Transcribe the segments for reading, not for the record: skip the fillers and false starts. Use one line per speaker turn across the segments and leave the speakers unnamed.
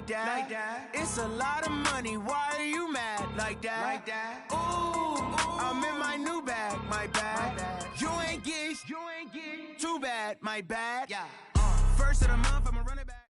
that. It's a lot of money. Why are you mad like that? Ooh, I'm in my new bag, my bad. You ain't get too bad, my bad. First of the month, I'ma run it back.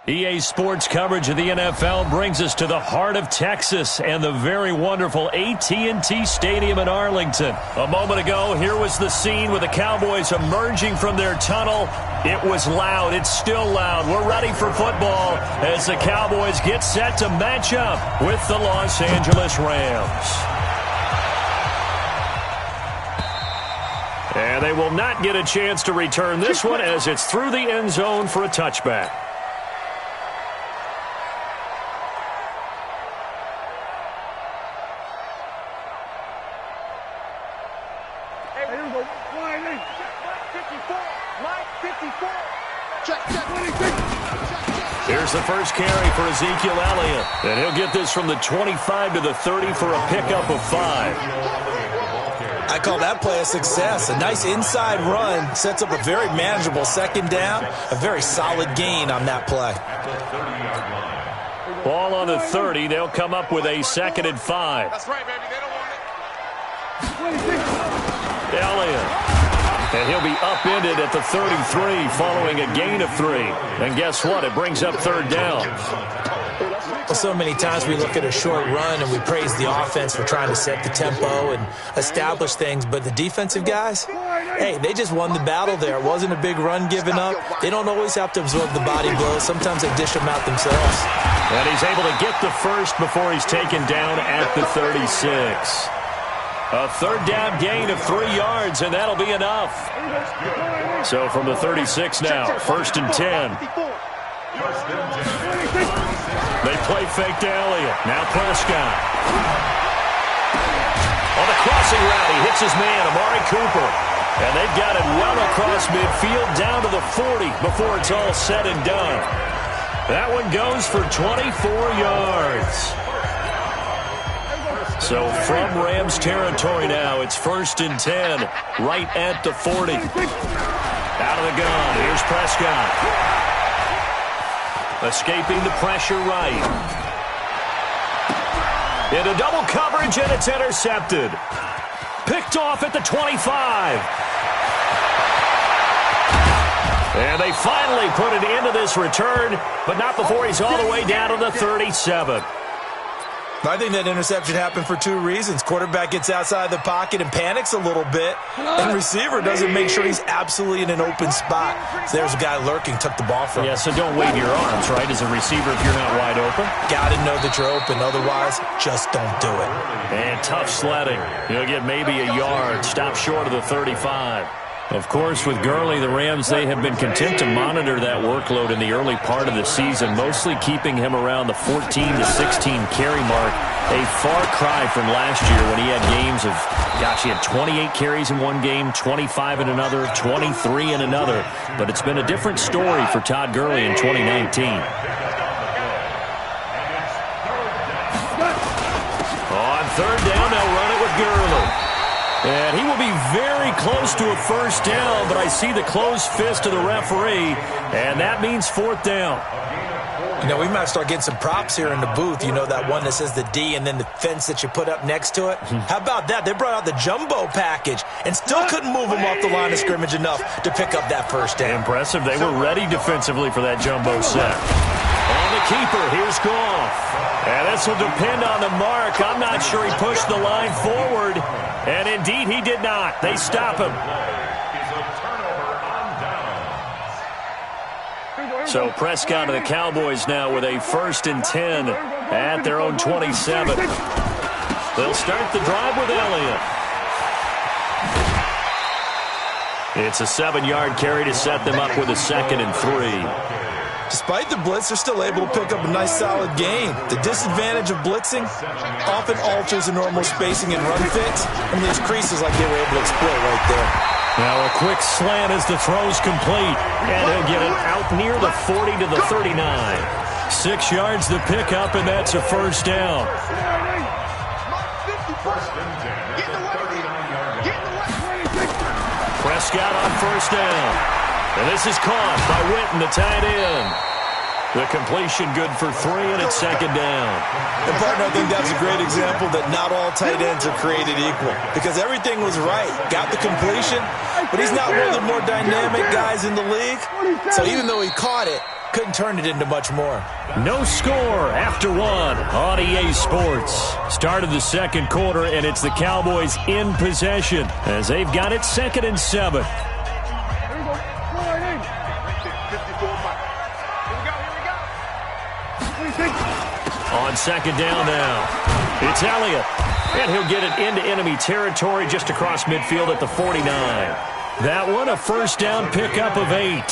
EA Sports coverage of the NFL brings us to the heart of Texas and the very wonderful AT&T Stadium in Arlington. A moment ago, here was the scene with the Cowboys emerging from their tunnel. It was loud. It's still loud. We're ready for football as the Cowboys get set to match up with the Los Angeles Rams. And they will not get a chance to return this one as it's through the end zone for a touchback. Here's the first carry for Ezekiel Elliott. And he'll get this from the 25 to the 30 for a pickup of 5.
I call that play a success. A nice inside run sets up a very manageable second down. A very solid gain on that play.
Ball on the 30. They'll come up with a 2nd and 5.
That's right, baby. They don't want it.
Elliott. And he'll be upended at the 33 following a gain of 3. And guess what? It brings up 3rd down.
Well, so many times we look at a short run and we praise the offense for trying to set the tempo and establish things. But the defensive guys, hey, they just won the battle there. It wasn't a big run given up. They don't always have to absorb the body blows. Sometimes they dish them out themselves.
And he's able to get the first before he's taken down at the 36. A 3rd down gain of 3 yards, and that'll be enough. So from the 36 now, 1st and 10. They play fake to Elliott. Now Prescott. On the crossing route, he hits his man, Amari Cooper. And they've got it well across midfield down to the 40 before it's all said and done. That one goes for 24 yards. So from Rams territory now, it's 1st and 10, right at the 40. Out of the gun, here's Prescott. Escaping the pressure right. Into double coverage, and it's intercepted. Picked off at the 25. And they finally put an end to this return, but not before he's all the way down to the 37.
I think that interception happened for 2 reasons. Quarterback gets outside the pocket and panics a little bit, and receiver doesn't make sure he's absolutely in an open spot. So there's a guy lurking, took the ball from him.
Yeah, so don't wave your arms, right, as a receiver if you're not wide open.
Got to know that you're open. Otherwise, just don't do it.
And tough sledding. He'll get maybe a yard. Stop short of the 35. Of course, with Gurley, the Rams, they have been content to monitor that workload in the early part of the season, mostly keeping him around the 14 to 16 carry mark. A far cry from last year when he had games of, gosh, he had 28 carries in one game, 25 in another, 23 in another. But it's been a different story for Todd Gurley in 2019. On 3rd down, they'll run it with Gurley. And he will be very close to a 1st down, but I see the closed fist of the referee, and that means 4th down.
You know, we might start getting some props here in the booth. You know, that one that says the D and then the fence that you put up next to it? How about that? They brought out the jumbo package and still couldn't move him off the line of scrimmage enough to pick up that 1st down.
Impressive. They were ready defensively for that jumbo set. On the keeper, here's Goff. And this will depend on the mark. I'm not sure he pushed the line forward. And indeed, he did not. They stop him. So Prescott and the Cowboys now with a 1st and 10 at their own 27. They'll start the drive with Elliott. It's a 7-yard carry to set them up with a 2nd and 3.
Despite the blitz, they're still able to pick up a nice solid gain. The disadvantage of blitzing often alters the normal spacing and run fits, and there's creases like they were able to exploit right there.
Now a quick slant as the throw's complete, and he'll get it out near the 40 to the 39. 6 yards to pick up, and that's a 1st down. Prescott on 1st down. And this is caught by Witten, the tight end. The completion good for 3, and it's second down.
And, partner, I think that's a great example that not all tight ends are created equal because everything was right. Got the completion, but he's not one of the more dynamic guys in the league. So even though he caught it, couldn't turn it into much more.
No score after 1 on EA Sports. Start of the second quarter, and it's the Cowboys in possession as they've got it 2nd and 7. On second down now, it's Elliott, and he'll get it into enemy territory just across midfield at the 49. That one a first down pickup of 8.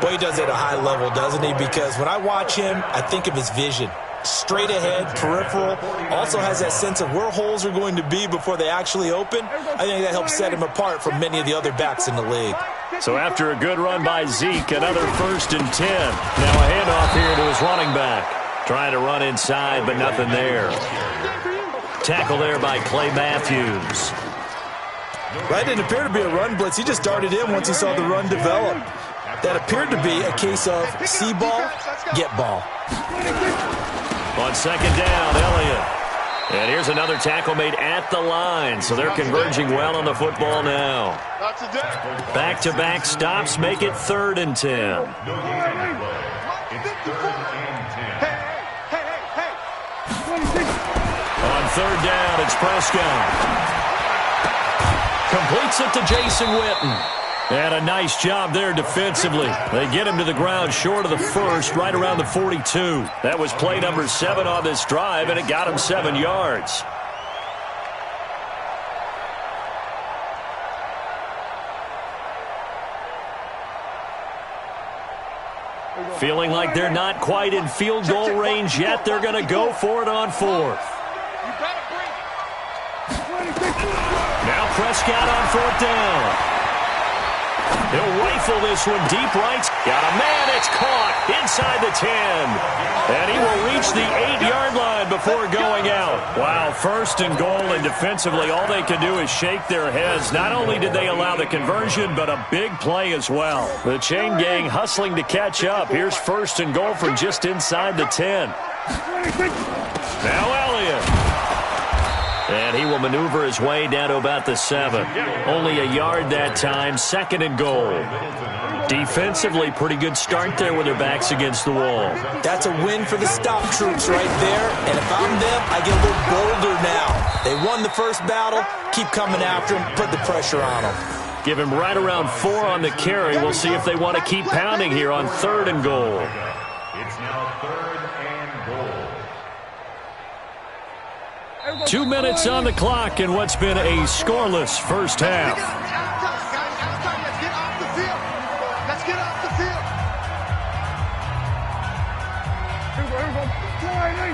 Boy, he does it at a high level, doesn't he? Because when I watch him, I think of his vision. Straight ahead, peripheral, also has that sense of where holes are going to be before they actually open. I think that helps set him apart from many of the other backs in the league.
So after a good run by Zeke, another 1st and 10. Now a handoff here to his running back. Trying to run inside, but nothing there. Tackle there by Clay Matthews.
That didn't appear to be a run blitz. He just darted in once he saw the run develop. That appeared to be a case of see ball, get ball.
On second down, Elliott. And here's another tackle made at the line, so they're converging well on the football now. Back-to-back stops make it 3rd and 10. On 3rd down, it's Prescott. Completes it to Jason Witten. And a nice job there defensively. They get him to the ground short of the 1st, right around the 42. That was play number 7 on this drive, and it got him 7 yards. Feeling like they're not quite in field goal range yet. They're going to go for it on 4th. Now Prescott on 4th down. He'll rifle this one deep right. Got a man. It's caught inside the 10. And he will reach the 8-yard line before going out. Wow, 1st and goal, and defensively all they can do is shake their heads. Not only did they allow the conversion, but a big play as well. The chain gang hustling to catch up. Here's 1st and goal from just inside the 10. Now Elliott. And he will maneuver his way down to about the 7. Only a yard that time, 2nd and goal. Defensively, pretty good start there with their backs against the wall.
That's a win for the stop troops right there. And if I'm them, I get a little bolder now. They won the first battle. Keep coming after him. Put the pressure on him.
Give him right around 4 on the carry. We'll see if they want to keep pounding here on 3rd and goal.
It's now 3rd and goal.
2 minutes on the clock in what's been a scoreless first half.
Let's get off the field.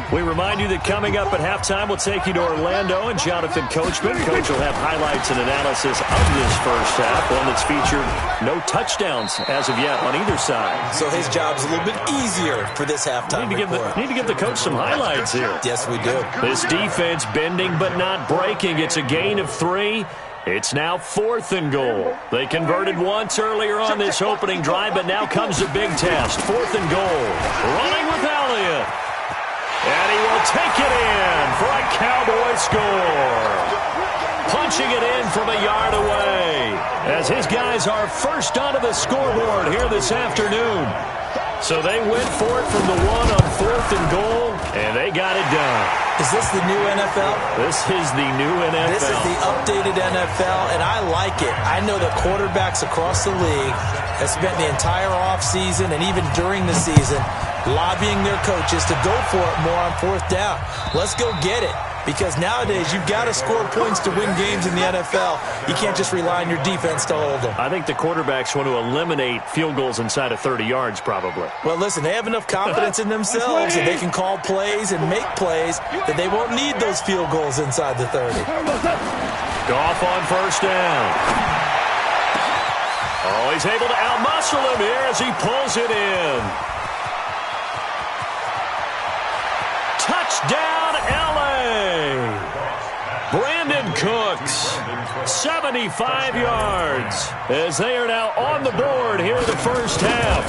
We remind you that coming up at halftime, we'll take you to Orlando and Jonathan Coachman. Coach will have highlights and analysis of this first half, one that's featured no touchdowns as of yet on either side.
So his job's a little bit easier for this halftime report.
Need to give the coach some highlights here.
Yes, we do.
This defense bending but not breaking. It's a gain of 3. It's now 4th and goal. They converted once earlier on this opening drive, but now comes a big test. 4th and goal. Running with Elliott. And he will take it in for a Cowboy score. Punching it in from a yard away as his guys are first onto the scoreboard here this afternoon. So they went for it from the 1 on 4th and goal, and they got it done.
Is this the new NFL?
This is the new NFL.
This is the updated NFL, and I like it. I know that quarterbacks across the league have spent the entire offseason and even during the season lobbying their coaches to go for it more on 4th down. Let's go get it. Because nowadays, you've got to score points to win games in the NFL. You can't just rely on your defense to hold them.
I think the quarterbacks want to eliminate field goals inside of 30 yards, probably.
Well, listen, they have enough confidence in themselves that they can call plays and make plays that they won't need those field goals inside the 30.
Goff on 1st down. Oh, he's able to outmuscle him here as he pulls it in. Touchdown, L.A. Brandon Cooks. 75 yards as they are now on the board here in the first half.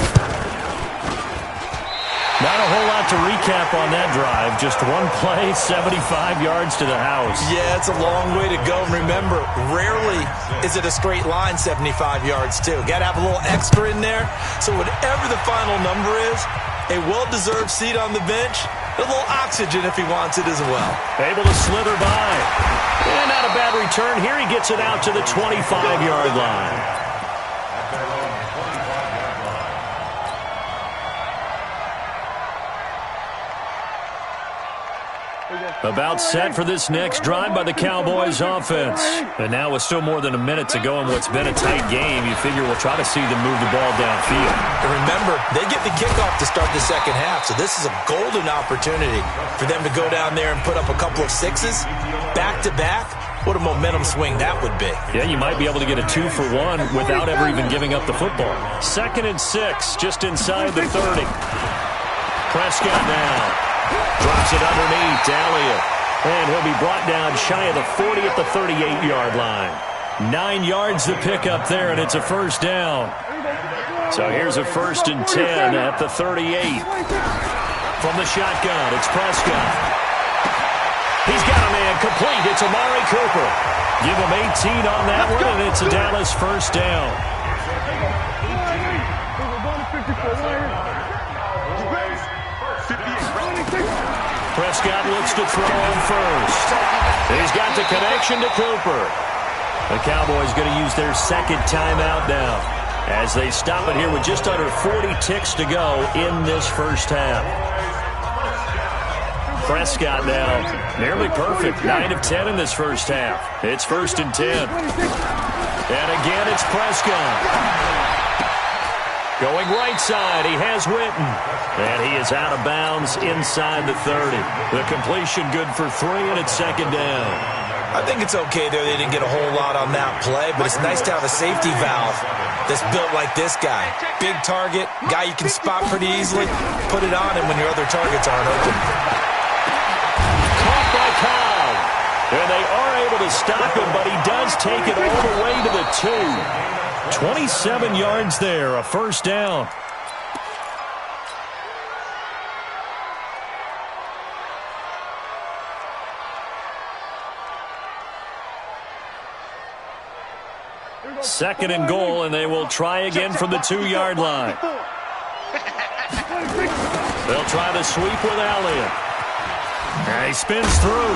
Not a whole lot to recap on that drive. Just one play, 75 yards to the house.
Yeah, it's a long way to go. And remember, rarely is it a straight line 75 yards, too. Got to have a little extra in there. So whatever the final number is, a well-deserved seat on the bench, a little oxygen if he wants it as well.
Able to slither by. And not a bad return. Here he gets it out to the 25-yard line. About set for this next drive by the Cowboys offense. And now with still more than a minute to go in what's been a tight game, you figure we'll try to see them move the ball downfield.
And remember, they get the kickoff to start the second half, so this is a golden opportunity for them to go down there and put up a couple of sixes back-to-back. What a momentum swing that would be.
Yeah, you might be able to get a 2-for-1 without ever even giving up the football. 2nd and 6, just inside the 30. Prescott now. Drops it underneath to Elliott. And he'll be brought down shy of the 40 at the 38-yard line. 9 yards to pick up there, and it's a first down. So here's a 1st and 10 at the 38. From the shotgun, it's Prescott. He's got a man complete. It's Amari Cooper. Give him 18 on that one, and it's a Dallas first down. Prescott looks to throw him first. He's got the connection to Cooper. The Cowboys going to use their second timeout now as they stop it here with just under 40 ticks to go in this first half. Prescott now nearly perfect. 9 of 10 in this first half. It's 1st and 10. And again, it's Prescott. Going right side, he has Witten. And he is out of bounds inside the 30. The completion good for 3, and it's 2nd down.
I think it's okay there. They didn't get a whole lot on that play, but it's nice to have a safety valve that's built like this guy. Big target, guy you can spot pretty easily. Put it on him when your other targets aren't open.
Caught by Cobb. And they are able to stop him, but he does take it all the way to the 2. 27 yards there, a first down. Second and goal, and they will try again from the 2-yard line. They'll try the sweep with Elliott. And he spins through.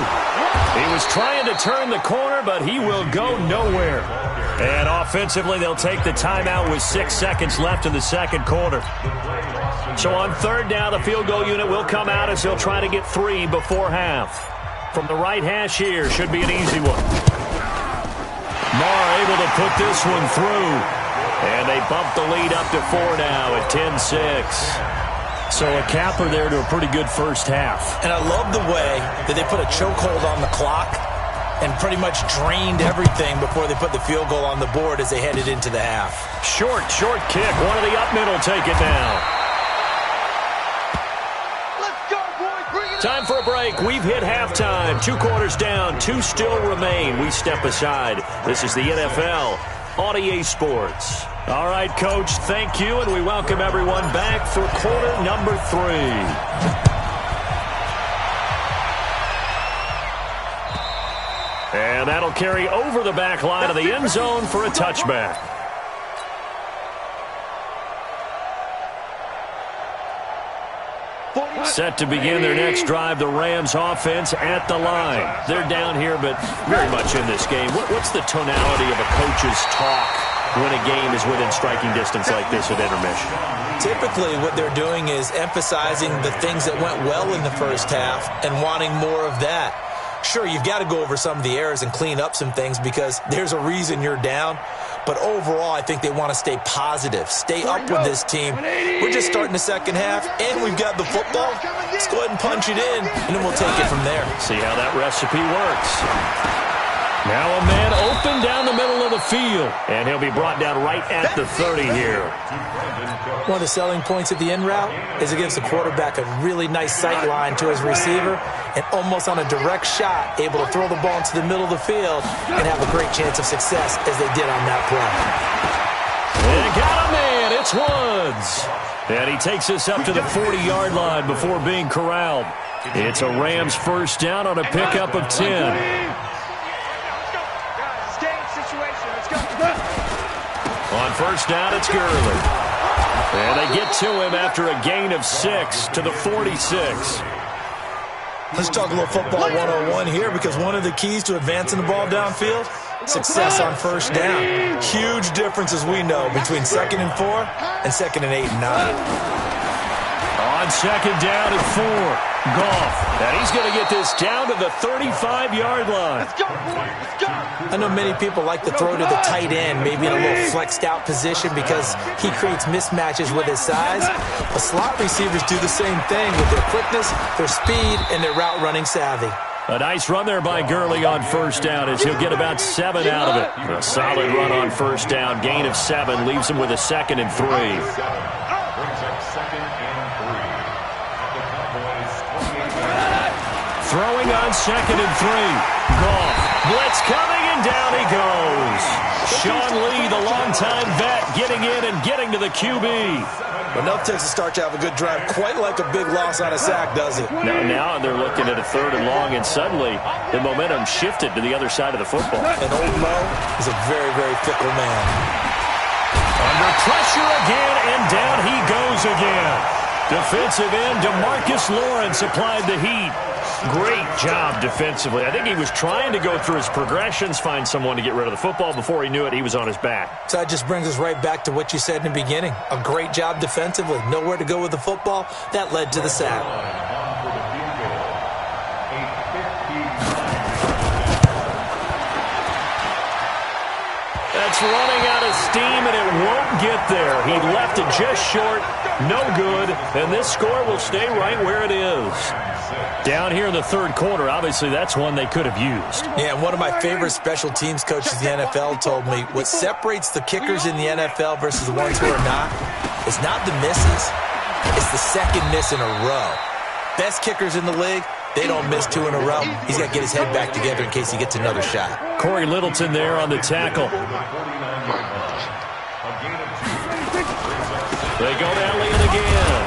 He was trying to turn the corner, but he will go nowhere. And offensively, they'll take the timeout with 6 seconds left in the second quarter. So on 3rd down, the field goal unit will come out as he'll try to get 3 before half. From the right hash here, should be an easy one. Marr able to put this one through. And they bump the lead up to 4 now at 10-6. So a capper there to a pretty good first half.
And I love the way that they put a chokehold on the clock and pretty much drained everything before they put the field goal on the board as they headed into the half.
Short kick. One of the up middle take it down.
Let's go, boys. Bring it
Time for a break. We've hit halftime. 2 quarters down. 2 still remain. We step aside. This is the NFL on EA Sports. All right, Coach, thank you, and we welcome everyone back for quarter number 3. And that'll carry over the back line of the end zone for a touchback. Set to begin their next drive, the Rams offense at the line. They're down here, but very much in this game. What's the tonality of a coach's talk when a game is within striking distance like this at intermission?
Typically, what they're doing is emphasizing the things that went well in the first half and wanting more of that. Sure, you've got to go over some of the errors and clean up some things because there's a reason you're down. But overall, I think they want to stay positive, stay up with this team. We're just starting the second half, and we've got the football. Let's go ahead and punch it in, and then we'll take it from there.
See how that recipe works. Now a man open down the middle of the field, and he'll be brought down right at the 30 here.
One of the selling points of the in route is it gives the quarterback a really nice sight line to his receiver, and almost on a direct shot, able to throw the ball into the middle of the field and have a great chance of success as they did on that play.
And got a man. It's Woods. And he takes us up to the 40-yard line before being corralled. It's a Rams first down on a pickup of 10. On first down, it's Gurley. And they get to him after a gain of 6 to the 46.
Let's talk a little football 101 here, because one of the keys to advancing the ball downfield, success on first down. Huge difference, as we know, between 2nd and 4 and 2nd and 8 and 9.
On second down and 4, Goff. And he's going to get this down to the 35-yard line.
Let's go, boy. Let's go.
I know many people like to throw to the tight end, maybe in a little flexed out position because he creates mismatches with his size. But slot receivers do the same thing with their quickness, their speed, and their route running savvy.
A nice run there by Gurley on first down as he'll get about 7 out of it. A solid run on first down, gain of 7, leaves him with a 2nd and 3. Throwing on 2nd and 3. Goff. Blitz coming, and down he goes. Sean Lee, the longtime vet, getting in and getting to the QB.
Enough takes a start to have a good drive, quite like a big loss on a sack, does it?
Now they're looking at a 3rd and long, and suddenly the momentum shifted to the other side of the football.
And old Mo is a very, very fickle man.
Under pressure again, and down he goes again. Defensive end DeMarcus Lawrence applied the heat. Great job defensively. I think he was trying to go through his progressions, find someone to get rid of the football. Before he knew it, he was on his back.
So that just brings us right back to what you said in the beginning. A great job defensively. Nowhere to go with the football. That led to the sack.
That's running out of steam, and it won't get there. He left it just short. No good. And this score will stay right where it is. Down here in the 3rd quarter, obviously that's one they could have used.
Yeah, and one of my favorite special teams coaches in the NFL told me what separates the kickers in the NFL versus the ones who are not is not the misses. It's the 2nd miss in a row. Best kickers in the league, they don't miss 2 in a row. He's got to get his head back together in case he gets another shot.
Corey Littleton there on the tackle. They go to Elliott again.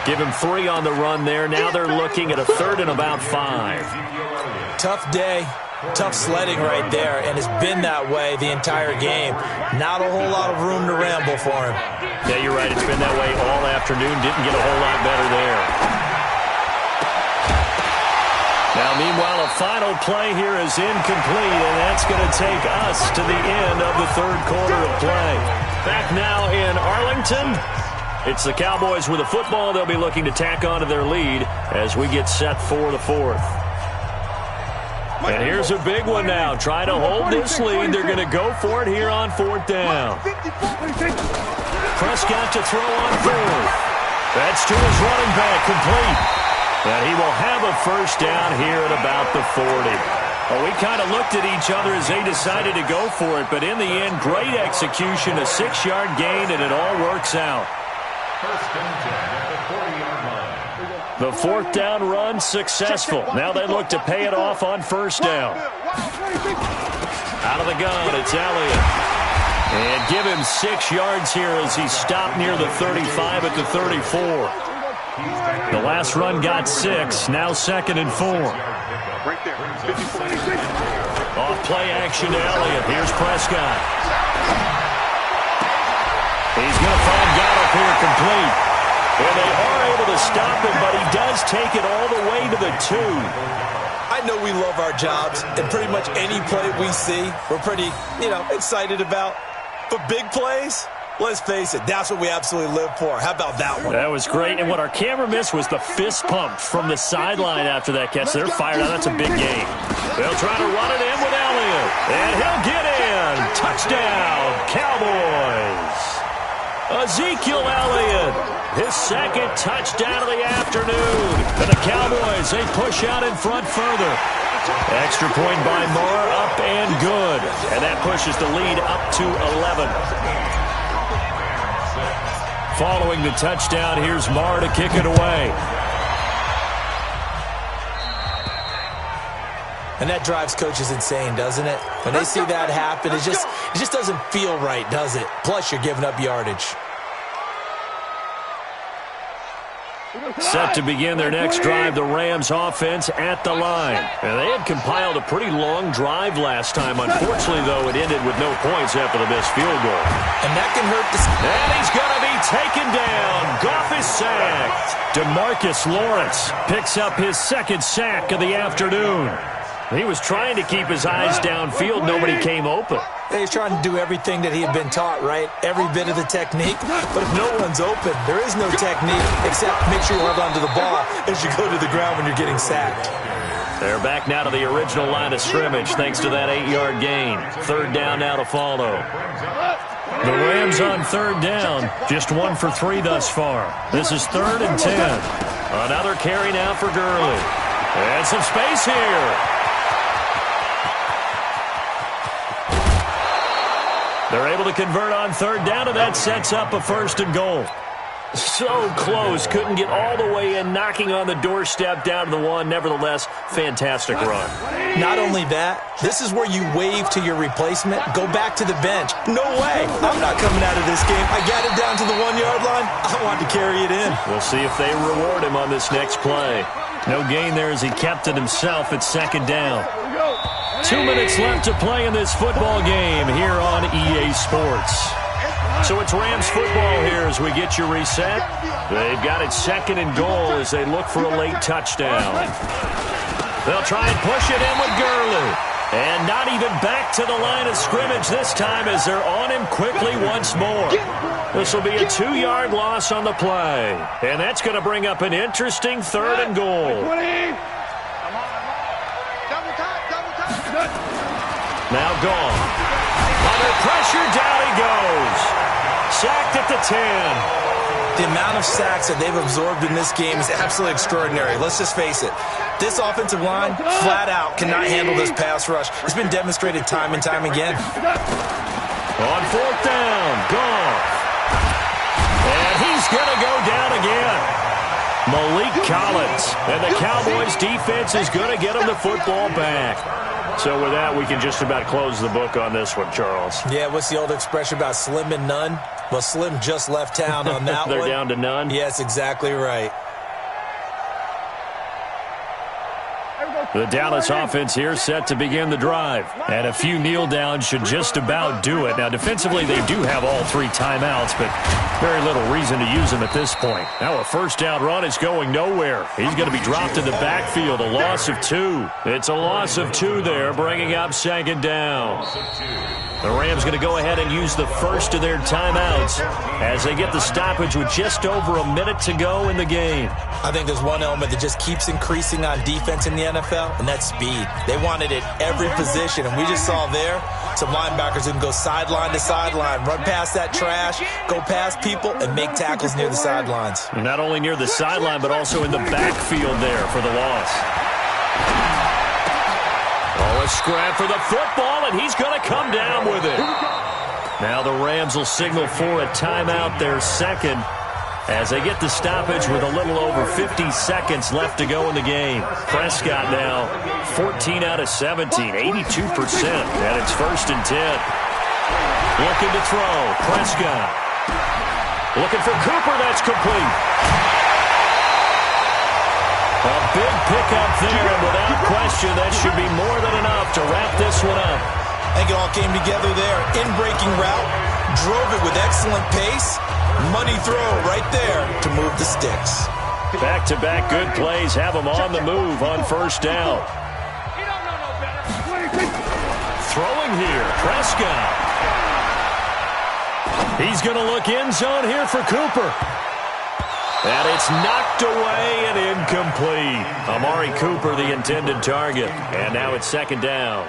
Give him 3 on the run there. Now they're looking at a 3rd and about 5.
Tough day, tough sledding right there, and it's been that way the entire game. Not a whole lot of room to ramble for him.
Yeah, you're right. It's been that way all afternoon. Didn't get a whole lot better there. Now, meanwhile, a final play here is incomplete, and that's going to take us to the end of the 3rd quarter of play. Back now in Arlington. It's the Cowboys with a football. They'll be looking to tack on to their lead as we get set for the 4th. And here's a big one now. Trying to hold this lead. They're going to go for it here on 4th down. Prescott to throw on 4th. That's to his running back, complete. And he will have a first down here at about the 40. Well, we kind of looked at each other as they decided to go for it, but in the end, great execution, a 6-yard gain, and it all works out. The 4th down run successful. Now they look to pay it off on first down. Out of the gun, it's Elliott. And give him 6 yards here as he stopped near the 35 at the 34. The last run got 6, now 2nd and 4.
Right there.
Off play action to Elliott. Here's Prescott. He's going to find Gallup here complete. And they are able to stop him, but he does take it all the way to the 2.
I know we love our jobs, and pretty much any play we see, we're pretty, excited about. But big plays, let's face it, that's what we absolutely live for. How about that one?
That was great. And what our camera missed was the fist pump from the sideline after that catch. They're fired out. That's a big game. They'll try to run it in with Elliott. And he'll get in. Touchdown, Cowboys. Ezekiel Elliott, his second touchdown of the afternoon. And the Cowboys, they push out in front further. Extra point by Moore, up and good. And that pushes the lead up to 11. Following the touchdown, here's Moore to kick it away.
And that drives coaches insane, doesn't it? When they see that happen, it just doesn't feel right, does it? Plus, you're giving up yardage.
Set to begin their next drive, the Rams offense at the line. And they had compiled a pretty long drive last time. Unfortunately, though, it ended with no points after the missed field goal.
And that can hurt the...
And he's going to be taken down. Goff is sacked. DeMarcus Lawrence picks up his second sack of the afternoon. He was trying to keep his eyes downfield. Nobody came open.
He's trying to do everything that he had been taught, right? Every bit of the technique. But if no one's open, there is no technique except make sure you hold on to the ball as you go to the ground when you're getting sacked.
They're back now to the original line of scrimmage thanks to that 8-yard gain. Third down now to follow. The Rams on third down. Just 1 for 3 thus far. This is 3rd and 10. Another carry now for Gurley. And some space here. They're able to convert on third down, and that sets up a 1st and goal. So close. Couldn't get all the way in, knocking on the doorstep down to the 1. Nevertheless, fantastic run.
Not only that, this is where you wave to your replacement, go back to the bench. No way. I'm not coming out of this game. I got it down to the 1-yard line. I want to carry it in.
We'll see if they reward him on this next play. No gain there as he kept it himself at 2nd down. 2 minutes left to play in this football game here on EA Sports. So it's Rams football here as we get you reset. They've got it 2nd and goal as they look for a late touchdown. They'll try and push it in with Gurley. And not even back to the line of scrimmage this time as they're on him quickly once more. This will be a 2-yard loss on the play. And that's going to bring up an interesting 3rd and goal. Now gone. Under pressure, down he goes. Sacked at the 10.
The amount of sacks that they've absorbed in this game is absolutely extraordinary. Let's just face it. This offensive line, flat out, cannot handle this pass rush. It's been demonstrated time and time again.
On 4th down, Goff. And he's going to go down again. Malik Collins. And the Cowboys defense is going to get him the football back. So with that, we can just about close the book on this one, Charles.
Yeah, what's the old expression about slim and none? Well, Slim just left town on that
They're
one.
down to none?
Yes, exactly right.
The Dallas offense here set to begin the drive. And a few kneel downs should just about do it. Now, defensively, they do have all 3 timeouts, but very little reason to use them at this point. Now a 1st down run is going nowhere. He's going to be dropped in the backfield, a loss of 2. It's a loss of 2 there, bringing up 2nd down. The Rams going to go ahead and use the first of their timeouts as they get the stoppage with just over a minute to go in the game.
I think there's one element that just keeps increasing on defense in the NFL, and that's speed. They want it at every position, and we just saw there some linebackers who can go sideline to sideline, run past that trash, go past people, and make tackles near the sidelines.
Not only near the sideline, but also in the backfield there for the loss. Oh, a scrap for the football, and he's going to come down with it. Now the Rams will signal for a timeout, their 2nd, as they get the stoppage with a little over 50 seconds left to go in the game. Prescott now 14 out of 17, 82%, and it's 1st and 10. Looking to throw, Prescott. Looking for Cooper, that's complete. A big pickup there, and without question, that should be more than enough to wrap this one up.
I think it all came together there. In-breaking route, drove it with excellent pace. Money throw right there to move the sticks.
Back-to-back good plays have him on the move on 1st down. Throwing here, Prescott. He's going to look end zone here for Cooper. And it's knocked away and incomplete. Amari Cooper, the intended target. And now it's second down.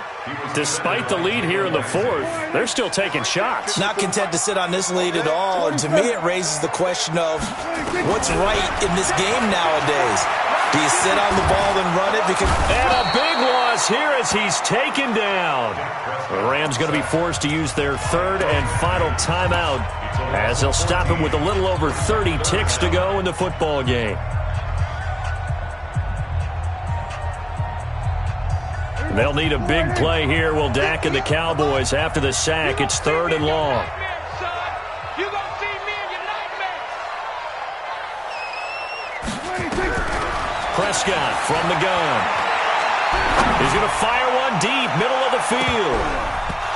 Despite the lead here in the fourth, they're still taking shots.
Not content to sit on this lead at all. And to me, it raises the question of what's right in this game nowadays. Do you sit on the ball and run it?
And a big loss here as he's taken down. The Rams going to be forced to use their third and final timeout as they'll stop him with a little over 30 ticks to go in the football game. They'll need a big play here. Will Dak and the Cowboys after the sack. It's third and long. Prescott from the gun. He's going to fire one deep, middle of the field.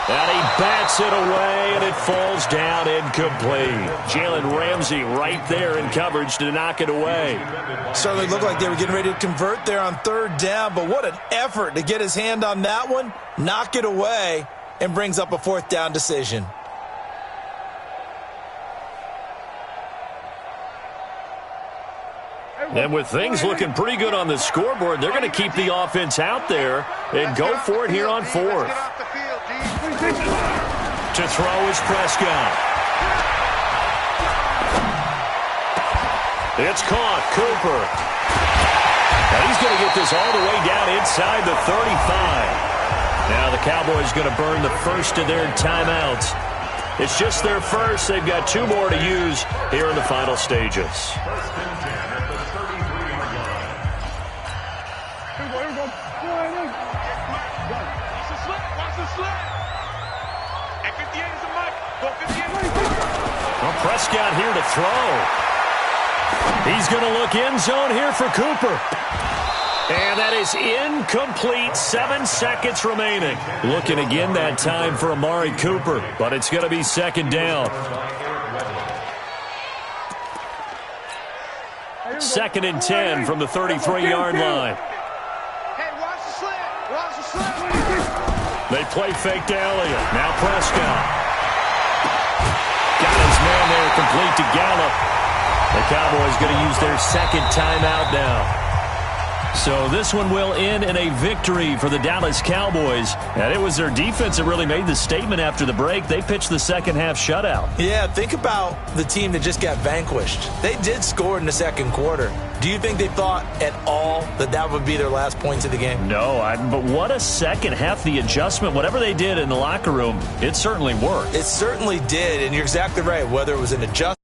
And he bats it away, and it falls down incomplete. Jalen Ramsey right there in coverage to knock it away.
Certainly looked like they were getting ready to convert there on third down, but what an effort to get his hand on that one, knock it away, and brings up a fourth down decision.
And with things looking pretty good on the scoreboard, they're going to keep the offense out there and go for it here on fourth. To throw is Prescott. It's caught. Cooper. And he's going to get this all the way down inside the 35. Now the Cowboys going to burn the first of their timeouts. It's just their first. They've got two more to use here in the final stages. Well, Prescott here to throw. He's going to look end zone here for Cooper. And that is incomplete. 7 seconds remaining. Looking again that time for Amari Cooper, but it's going to be second down. Second and 10 from the 33-yard line. They play fake to Elliott. Now Prescott. Got his man there, complete to Gallup. The Cowboys going to use their second timeout now. So this one will end in a victory for the Dallas Cowboys. And it was their defense that really made the statement after the break. They pitched the second half shutout.
Yeah, think about the team that just got vanquished. They did score in the second quarter. Do you think they thought at all that that would be their last points of the game?
No, but what a second half. The adjustment, whatever they did in the locker room, it certainly worked.
It certainly did, and you're exactly right. Whether it was an adjustment